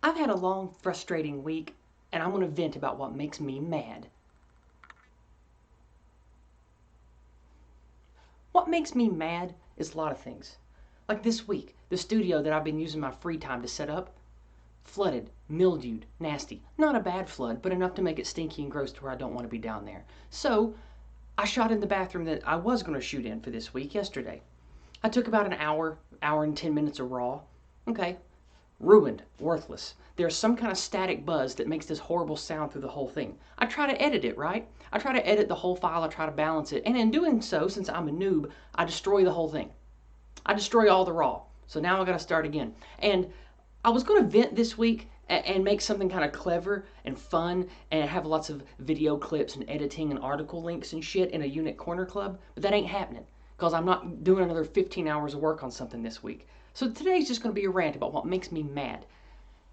I've had a long, frustrating week, and I'm going to vent about what makes me mad. What makes me mad is a lot of things. Like this week, the studio that I've been using my free time to set up, flooded, mildewed, nasty. Not a bad flood, but enough to make it stinky and gross to where I don't want to be down there. So, I shot in the bathroom that I was going to shoot in for this week yesterday. I took about an hour and 10 minutes of raw. Okay, ruined, worthless. There's some kind of static buzz that makes this horrible sound through the whole thing. I try to edit it, right? I try to edit the whole file, I try to balance it, and in doing so, since I'm a noob, I destroy the whole thing. I destroy all the raw. So now I gotta start again. And I was gonna vent this week and make something kind of clever and fun and have lots of video clips and editing and article links and shit in a Eunuch Corner Club, but that ain't happening because I'm not doing another 15 hours of work on something this week. So today's just going to be a rant about what makes me mad.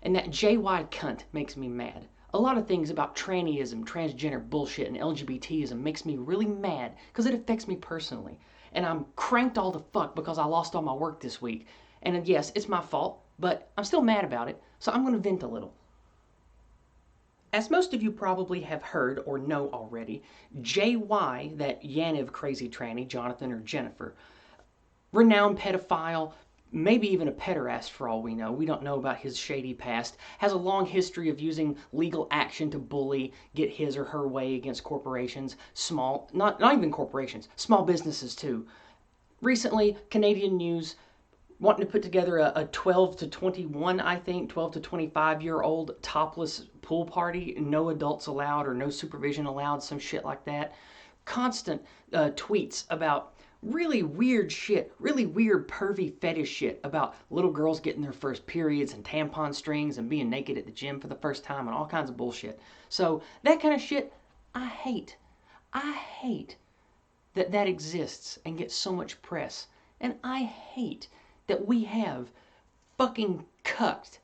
And that JY cunt makes me mad. A lot of things about trannyism, transgender bullshit, and LGBTism makes me really mad because it affects me personally. And I'm cranked all the fuck because I lost all my work this week. And yes, it's my fault, but I'm still mad about it, so I'm going to vent a little. As most of you probably have heard or know already, JY, that Yaniv crazy tranny, Jonathan or Jennifer, renowned pedophile, maybe even a pederast for all we know. We don't know about his shady past. Has a long history of using legal action to bully, get his or her way against corporations, small, not even corporations, small businesses too. Recently, Canadian news wanting to put together a 12 to 21, I think, 12 to 25-year-old topless pool party, no adults allowed or no supervision allowed, some shit like that. Constant tweets about really weird shit, really weird pervy fetish shit about little girls getting their first periods and tampon strings and being naked at the gym for the first time and all kinds of bullshit. So that kind of shit, I hate. I hate that that exists and gets so much press. And I hate that we have fucking cucked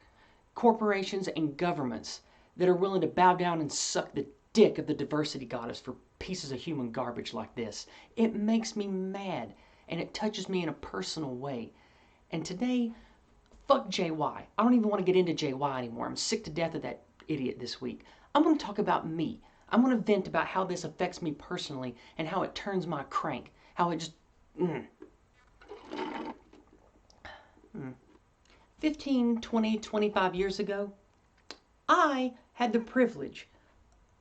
corporations and governments that are willing to bow down and suck the dick of the diversity goddess for pieces of human garbage like this. It makes me mad, and it touches me in a personal way. And today, fuck JY. I don't even want to get into JY anymore. I'm sick to death of that idiot this week. I'm going to talk about me. I'm going to vent about how this affects me personally and how it turns my crank. How it just... 15, 20, 25 years ago, I had the privilege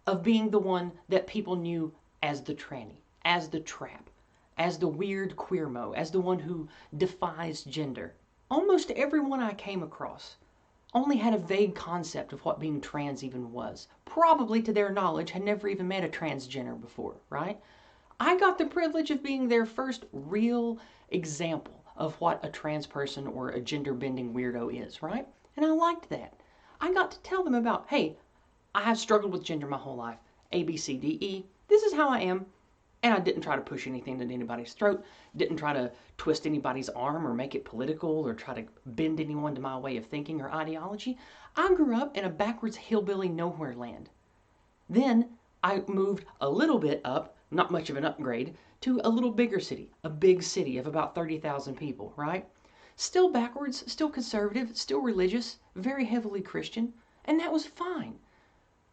of being the one that people knew as the tranny, as the trap, as the weird queermo, as the one who defies gender. Almost everyone I came across only had a vague concept of what being trans even was. Probably, to their knowledge, had never even met a transgender before, right? I got the privilege of being their first real example of what a trans person or a gender-bending weirdo is, right? And I liked that. I got to tell them about, hey, I have struggled with gender my whole life. A, B, C, D, E. This is how I am. And I didn't try to push anything down anybody's throat. Didn't try to twist anybody's arm or make it political or try to bend anyone to my way of thinking or ideology. I grew up in a backwards hillbilly nowhere land. Then I moved a little bit up, not much of an upgrade, to a little bigger city, a big city of about 30,000 people, right? Still backwards, still conservative, still religious, very heavily Christian, and that was fine.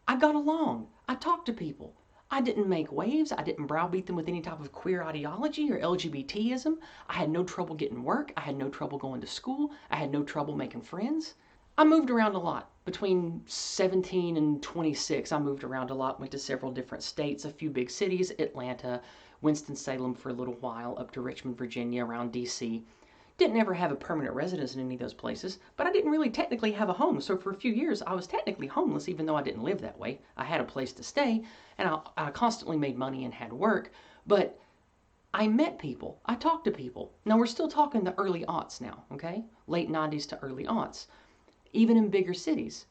I got along. I talked to people. I didn't make waves. I didn't browbeat them with any type of queer ideology or LGBTism. I had no trouble getting work. I had no trouble going to school. I had no trouble making friends. I moved around a lot. Between 17 and 26, I moved around a lot, went to several different states, a few big cities, Atlanta, Winston-Salem for a little while, up to Richmond, Virginia, around D.C. Didn't ever have a permanent residence in any of those places, but I didn't really technically have a home, so for a few years I was technically homeless even though I didn't live that way. I had a place to stay, and I constantly made money and had work, but I met people. I talked to people. Now we're still talking the early aughts now, okay? Late 90s to early aughts. Even in bigger cities.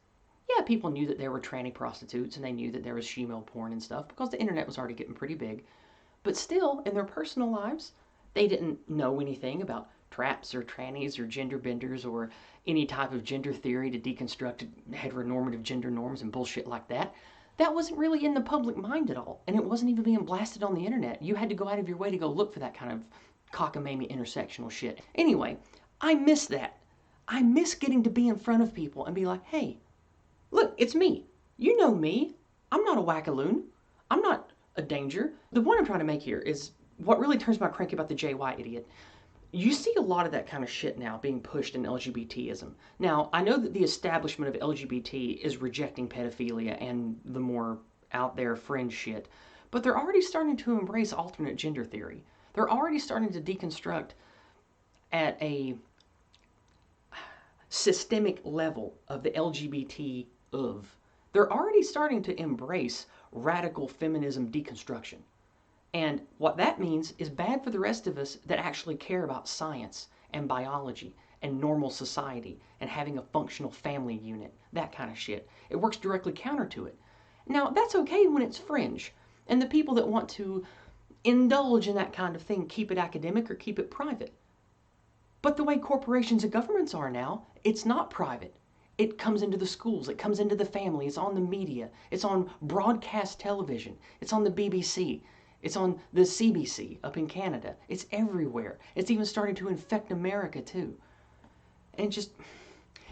Yeah, people knew that there were tranny prostitutes and they knew that there was shemale porn and stuff because the internet was already getting pretty big. But still, in their personal lives, they didn't know anything about traps or trannies or gender benders or any type of gender theory to deconstruct heteronormative gender norms and bullshit like that. That wasn't really in the public mind at all, and it wasn't even being blasted on the internet. You had to go out of your way to go look for that kind of cockamamie intersectional shit. Anyway, I miss that. I miss getting to be in front of people and be like, hey, Look, it's me. You know me. I'm not a wackaloon. I'm not a danger. The point I'm trying to make here is what really turns my cranky about the JY idiot. You see a lot of that kind of shit now being pushed in LGBTism. Now, I know that the establishment of LGBT is rejecting pedophilia and the more out there fringe shit, but they're already starting to embrace alternate gender theory. They're already starting to deconstruct at a systemic level of the LGBT of. They're already starting to embrace radical feminism deconstruction. And what that means is bad for the rest of us that actually care about science and biology and normal society and having a functional family unit, that kind of shit. It works directly counter to it. Now, that's okay when it's fringe, and the people that want to indulge in that kind of thing keep it academic or keep it private. But the way corporations and governments are now, it's not private. It comes into the schools, it comes into the family, it's on the media, it's on broadcast television, it's on the BBC, it's on the CBC up in Canada. It's everywhere. It's even starting to infect America too. And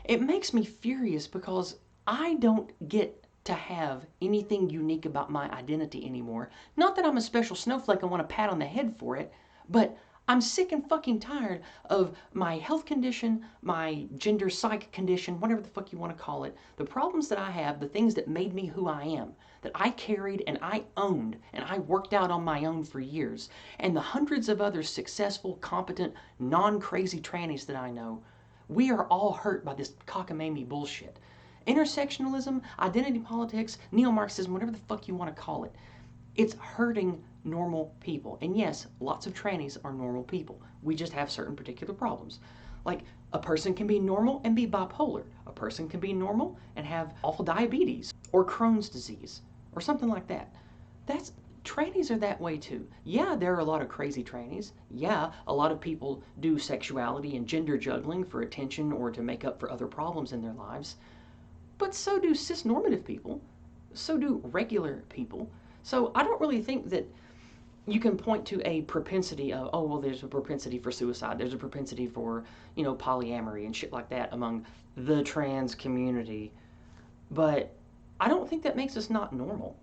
it makes me furious because I don't get to have anything unique about my identity anymore. Not that I'm a special snowflake and want a pat on the head for it, but I'm sick and fucking tired of my health condition, my gender psych condition, whatever the fuck you want to call it, the problems that I have, the things that made me who I am, that I carried and I owned and I worked out on my own for years, and the hundreds of other successful, competent, non-crazy trannies that I know. We are all hurt by this cockamamie bullshit. Intersectionalism, identity politics, neo-Marxism, whatever the fuck you want to call it. It's hurting normal people. And yes, lots of trannies are normal people. We just have certain particular problems. Like, a person can be normal and be bipolar. A person can be normal and have awful diabetes or Crohn's disease or something like that. Trannies are that way too. Yeah, there are a lot of crazy trannies. Yeah, a lot of people do sexuality and gender juggling for attention or to make up for other problems in their lives. But so do cis-normative people. So do regular people. So I don't really think that you can point to a propensity of, oh, well, there's a propensity for suicide. There's a propensity for, polyamory and shit like that among the trans community. But I don't think that makes us not normal.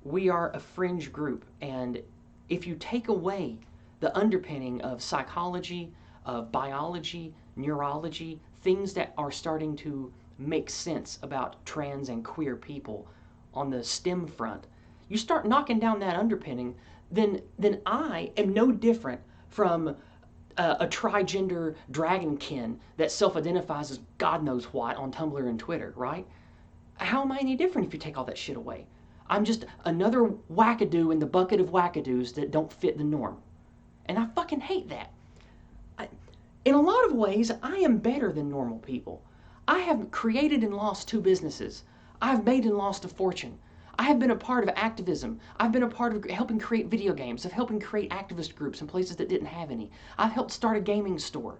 We are a fringe group. And if you take away the underpinning of psychology, of biology, neurology, things that are starting to make sense about trans and queer people on the STEM front, you start knocking down that underpinning, then I am no different from a trigender dragonkin that self-identifies as God knows what on Tumblr and Twitter, right? How am I any different if you take all that shit away? I'm just another wackadoo in the bucket of wackadoos that don't fit the norm. And I fucking hate that. In a lot of ways, I am better than normal people. I have created and lost 2 businesses. I've made and lost a fortune. I have been a part of activism. I've been a part of helping create video games, of helping create activist groups in places that didn't have any. I've helped start a gaming store.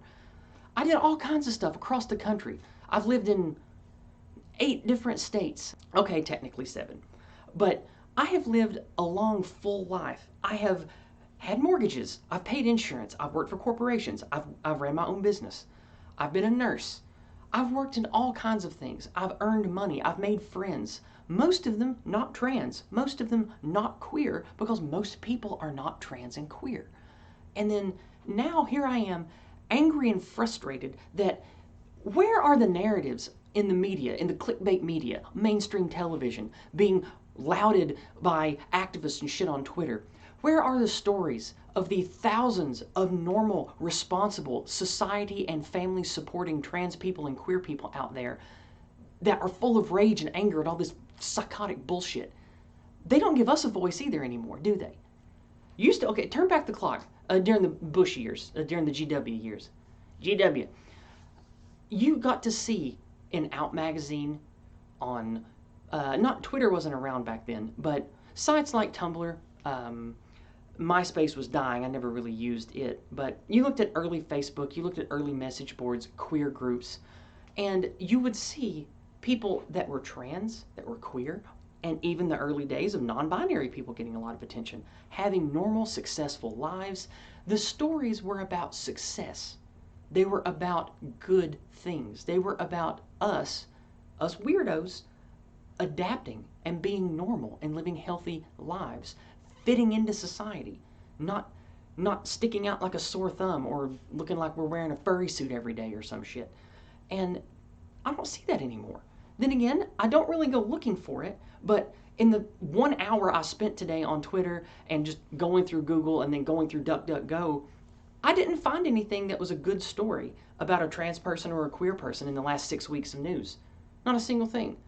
I did all kinds of stuff across the country. I've lived in 8 different states. Okay, technically 7. But I have lived a long, full life. I have had mortgages. I've paid insurance. I've worked for corporations. I've ran my own business. I've been a nurse. I've worked in all kinds of things. I've earned money. I've made friends. Most of them not trans. Most of them not queer, because most people are not trans and queer. And then now here I am, angry and frustrated that where are the narratives in the media, in the clickbait media, mainstream television, being lauded by activists and shit on Twitter? Where are the stories of the thousands of normal, responsible, society and family supporting trans people and queer people out there that are full of rage and anger at all this psychotic bullshit? They don't give us a voice either anymore, do they? Okay, turn back the clock during the Bush years, during the GW years. GW. You got to see in Out magazine on, not Twitter wasn't around back then, but sites like Tumblr, MySpace was dying. I never really used it. But you looked at early Facebook, you looked at early message boards, queer groups, and you would see people that were trans, that were queer, and even the early days of non-binary people getting a lot of attention, having normal, successful lives. The stories were about success. They were about good things. They were about us weirdos, adapting and being normal and living healthy lives, fitting into society, not sticking out like a sore thumb or looking like we're wearing a furry suit every day or some shit. And I don't see that anymore. Then again, I don't really go looking for it, but in the 1 hour I spent today on Twitter and just going through Google and then going through DuckDuckGo, I didn't find anything that was a good story about a trans person or a queer person in the last 6 weeks of news. Not a single thing.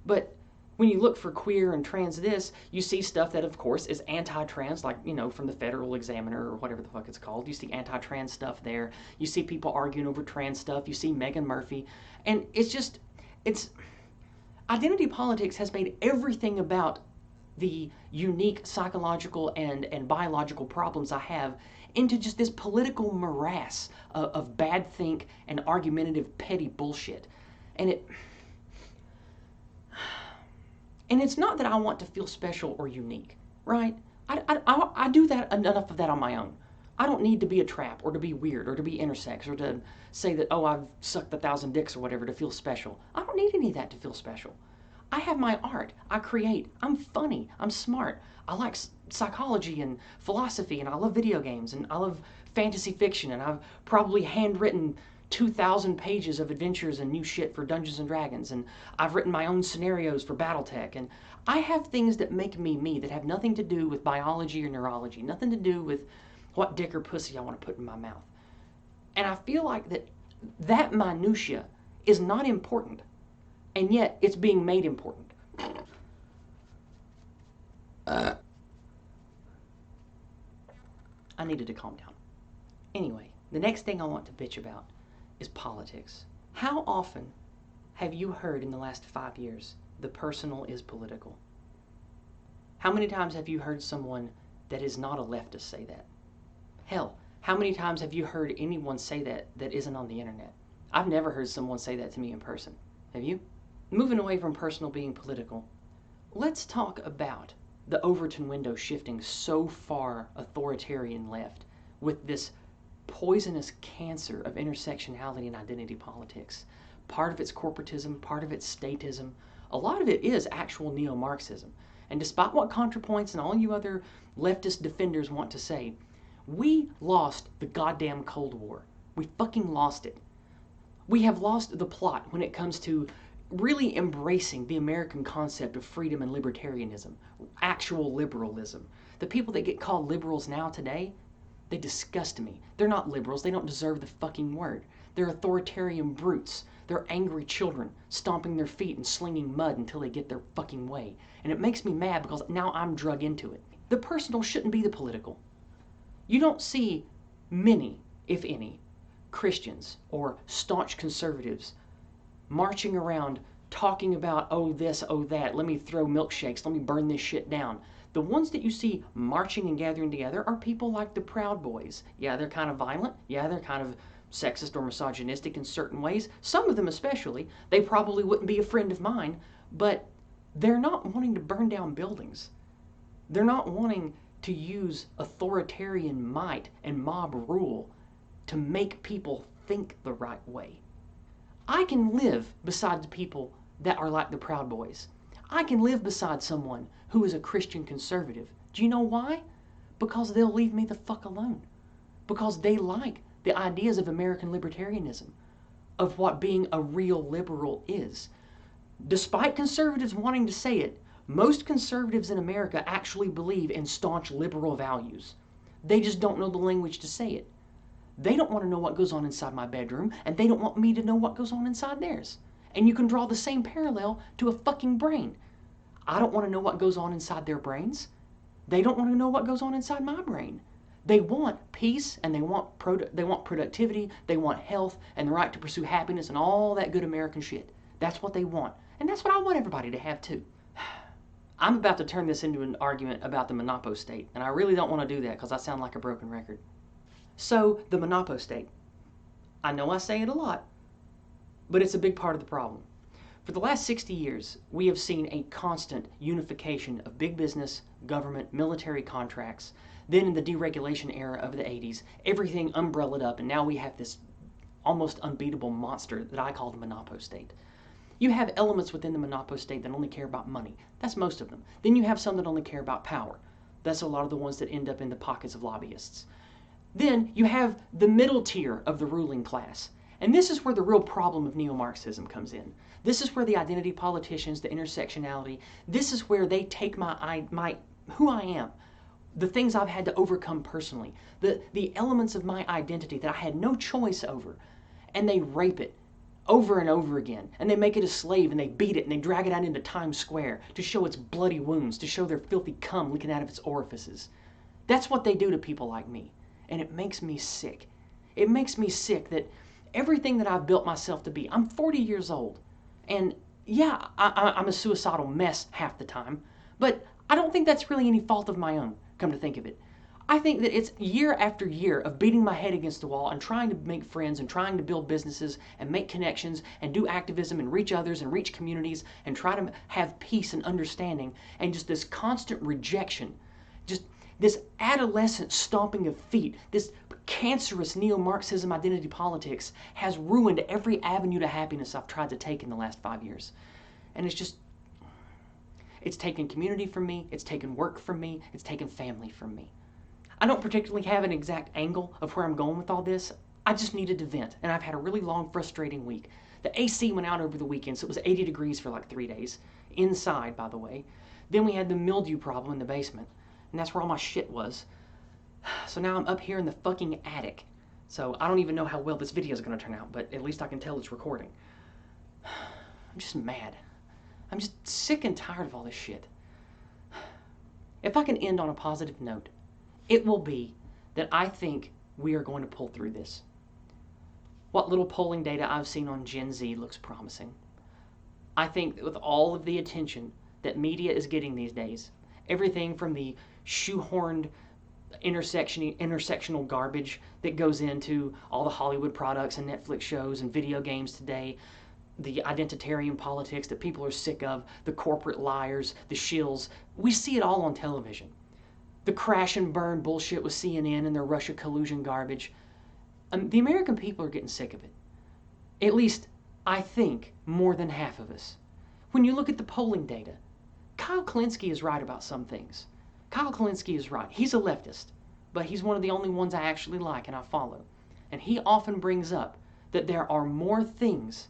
But when you look for queer and trans this, you see stuff that, of course, is anti-trans, like, from the Federal Examiner or whatever the fuck it's called. You see anti-trans stuff there. You see people arguing over trans stuff. You see Meghan Murphy. And it's identity politics has made everything about the unique psychological and biological problems I have into just this political morass of bad think and argumentative petty bullshit. And it's not that I want to feel special or unique, right? I do that enough of that on my own. I don't need to be a trap or to be weird or to be intersex or to say that, oh, I've sucked 1,000 dicks or whatever to feel special. I don't need any of that to feel special. I have my art. I create. I'm funny. I'm smart. I like psychology and philosophy, and I love video games, and I love fantasy fiction, and I've probably handwritten 2,000 pages of adventures and new shit for Dungeons and Dragons, and I've written my own scenarios for Battletech, and I have things that make me me that have nothing to do with biology or neurology, nothing to do with what dick or pussy I want to put in my mouth. And I feel like that minutia is not important, and yet it's being made important. I needed to calm down. Anyway, the next thing I want to bitch about is politics. How often have you heard in the last 5 years the personal is political? How many times have you heard someone that is not a leftist say that? Hell, how many times have you heard anyone say that isn't on the internet? I've never heard someone say that to me in person. Have you? Moving away from personal being political, let's talk about the Overton window shifting so far authoritarian left with this poisonous cancer of intersectionality and identity politics. Part of it's corporatism, part of it's statism. A lot of it is actual neo-Marxism. And despite what ContraPoints and all you other leftist defenders want to say, we lost the goddamn Cold War. We fucking lost it. We have lost the plot when it comes to really embracing the American concept of freedom and libertarianism, actual liberalism. The people that get called liberals now today, they disgust me. They're not liberals. They don't deserve the fucking word. They're authoritarian brutes. They're angry children, stomping their feet and slinging mud until they get their fucking way. And it makes me mad because now I'm drug into it. The personal shouldn't be the political. You don't see many, if any, Christians or staunch conservatives marching around talking about, oh this, oh that, let me throw milkshakes, let me burn this shit down. The ones that you see marching and gathering together are people like the Proud Boys. Yeah, they're kind of violent. Yeah, they're kind of sexist or misogynistic in certain ways. Some of them especially. They probably wouldn't be a friend of mine, but they're not wanting to burn down buildings. They're not wanting to use authoritarian might and mob rule to make people think the right way. I can live beside the people that are like the Proud Boys. I can live beside someone who is a Christian conservative. Do you know why? Because they'll leave me the fuck alone. Because they like the ideas of American libertarianism, of what being a real liberal is. Despite conservatives wanting to say it, most conservatives in America actually believe in staunch liberal values. They just don't know the language to say it. They don't want to know what goes on inside my bedroom, and they don't want me to know what goes on inside theirs. And you can draw the same parallel to a fucking brain. I don't want to know what goes on inside their brains. They don't want to know what goes on inside my brain. They want peace, and they want productivity, they want health, and the right to pursue happiness, and all that good American shit. That's what they want. And that's what I want everybody to have too. I'm about to turn this into an argument about the Mengapa State, and I really don't want to do that because I sound like a broken record. So, the Mengapa State. I know I say it a lot, but it's a big part of the problem. For the last 60 years, we have seen a constant unification of big business, government, military contracts. Then in the deregulation era of the 80s, everything umbrellaed up, and now we have this almost unbeatable monster that I call the Mengapa State. You have elements within the Mengapa State that only care about money. That's most of them. Then you have some that only care about power. That's a lot of the ones that end up in the pockets of lobbyists. Then you have the middle tier of the ruling class. And this is where the real problem of neo-Marxism comes in. This is where the identity politicians, the intersectionality, this is where they take my who I am, the things I've had to overcome personally, the elements of my identity that I had no choice over, and they rape it over and over again, and they make it a slave, and they beat it, and they drag it out into Times Square to show its bloody wounds, to show their filthy cum leaking out of its orifices. That's what they do to people like me, and it makes me sick. It makes me sick that everything that I've built myself to be, I'm 40 years old, and yeah, I'm a suicidal mess half the time, but I don't think that's really any fault of my own, come to think of it. I think that it's year after year of beating my head against the wall and trying to make friends and trying to build businesses and make connections and do activism and reach others and reach communities and try to have peace and understanding, and just this constant rejection, just this adolescent stomping of feet, this cancerous neo-Marxism identity politics has ruined every avenue to happiness I've tried to take in the last 5 years. And it's taken community from me, it's taken work from me, it's taken family from me. I don't particularly have an exact angle of where I'm going with all this. I just needed to vent, and I've had a really long, frustrating week. The AC went out over the weekend, so it was 80 degrees for like 3 days. Inside, by the way. Then we had the mildew problem in the basement, and that's where all my shit was. So now I'm up here in the fucking attic. So I don't even know how well this video is going to turn out, but at least I can tell it's recording. I'm just mad. I'm just sick and tired of all this shit. If I can end on a positive note, it will be that I think we are going to pull through this. What little polling data I've seen on Gen Z looks promising. I think that with all of the attention that media is getting these days, everything from the shoehorned intersectional garbage that goes into all the Hollywood products and Netflix shows and video games today, the identitarian politics that people are sick of, the corporate liars, the shills, we see it all on television. The crash and burn bullshit with CNN and their Russia collusion garbage. The American people are getting sick of it. At least, I think, more than half of us. When you look at the polling data, Kyle Klinsky is right about some things. Kyle Klinsky is right. He's a leftist, but he's one of the only ones I actually like and I follow. And he often brings up that there are more things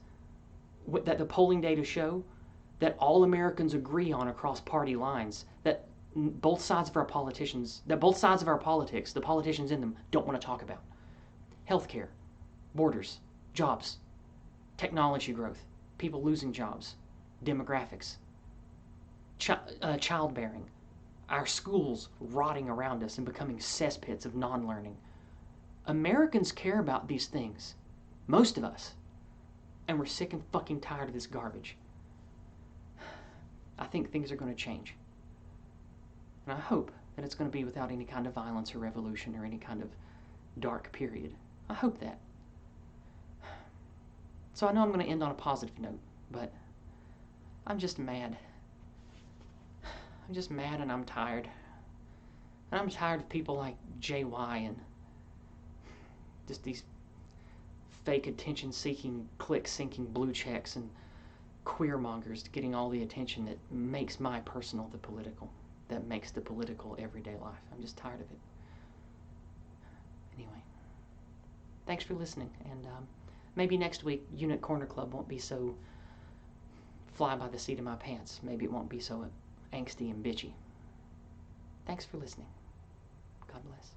that the polling data show that all Americans agree on across party lines, that both sides of our politics, the politicians in them, don't want to talk about. Healthcare, borders, jobs, technology growth, people losing jobs, demographics, childbearing, our schools rotting around us and becoming cesspits of non-learning. Americans care about these things, most of us, and we're sick and fucking tired of this garbage. I think things are going to change. And I hope that it's going to be without any kind of violence or revolution or any kind of dark period. I hope that. So I know I'm going to end on a positive note, but I'm just mad. I'm just mad and I'm tired. And I'm tired of people like JY and just these fake attention-seeking, click-sinking blue checks and queer-mongers getting all the attention that makes my personal the political, that makes the political everyday life. I'm just tired of it. Anyway, thanks for listening, and maybe next week Eunuch Corner Club won't be so fly by the seat of my pants. Maybe it won't be so angsty and bitchy. Thanks for listening. God bless.